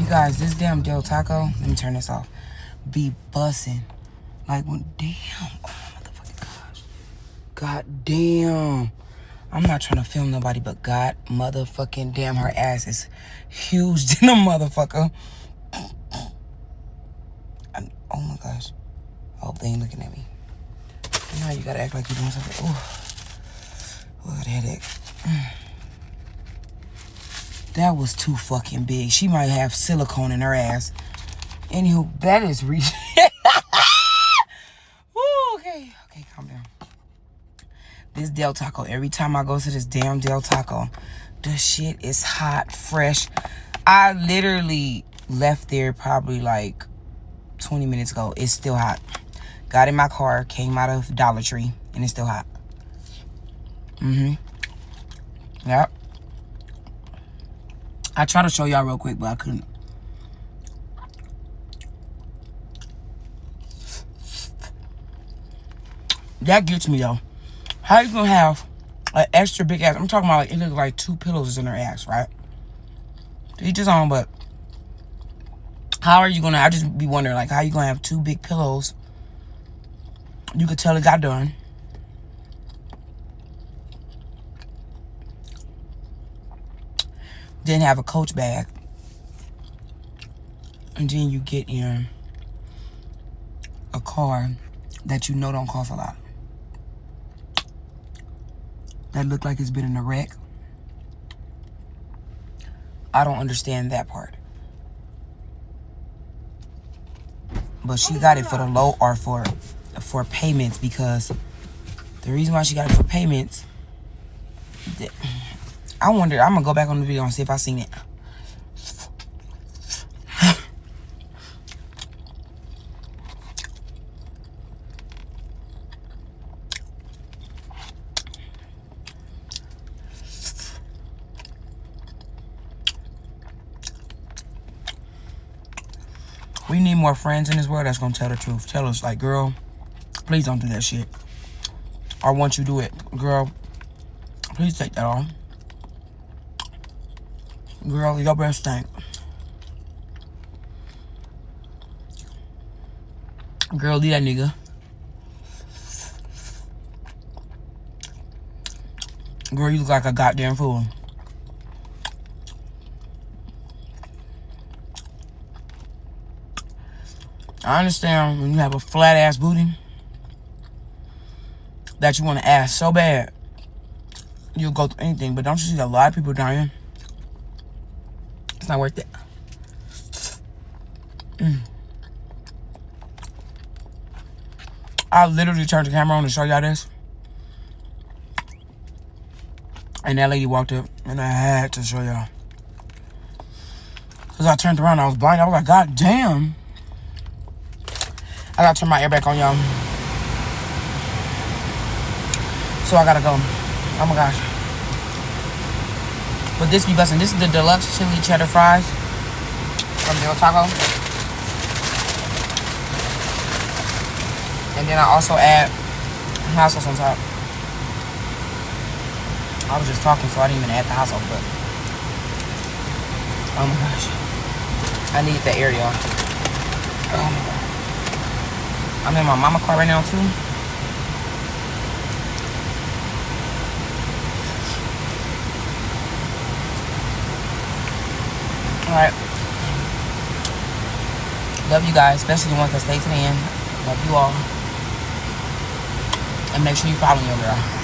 guys, this damn Del Taco, let me turn this off, be bussing. Like, when, damn. Oh, my motherfucking gosh. God damn. I'm not trying to film nobody, but God motherfucking damn, her ass is huge than a motherfucker. Oh my gosh. I hope they ain't looking at me. You know, you gotta act like you're doing something. Oh, that headache. That was too fucking big. She might have silicone in her ass. Anywho, that is reaching. Okay, calm down. This Del Taco, every time I go to this damn Del Taco, the shit is hot, fresh. I literally left there probably like 20 minutes ago. It's still hot. Got in my car, came out of Dollar Tree, and it's still hot. Yep. I tried to show y'all real quick, but I couldn't. That gets me, though. How you gonna have an extra big ass? I'm talking about, like, it looks like 2 pillows in her ass, right? Each his own, but how are you gonna, I just be wondering, like, how you gonna have 2 big pillows? You could tell it got done. Then have a Coach bag. And then you get in a car that you know don't cost a lot. That look like it's been in a wreck. I don't understand that part. But she got it for the low, or for payments, because the reason why she got it for payments, I wonder, I'm gonna go back on the video and see if I seen it. We need more friends in this world that's gonna tell the truth. Tell us, like, girl, please don't do that shit. Or once you do it, girl, please take that off. Girl, your breath stink. Girl, leave that nigga. Girl, you look like a goddamn fool. I understand when you have a flat ass booty that you want to ass so bad, you'll go through anything. But don't you see a lot of people dying? It's not worth it. I literally turned the camera on to show y'all this. And that lady walked up, and I had to show y'all. Because I turned around, I was blind. I was like, God damn. I gotta turn my air back on, y'all. So I gotta go. Oh my gosh. But this be busting. This is the deluxe chili cheddar fries from Del Taco. And then I also add hot sauce on top. I was just talking, so I didn't even add the hot sauce, but oh my gosh. I need the air, y'all. Oh my god. I'm in my mama car right now, too. Alright. Love you guys, especially the ones that stay to the end. Love you all. And make sure you follow your girl.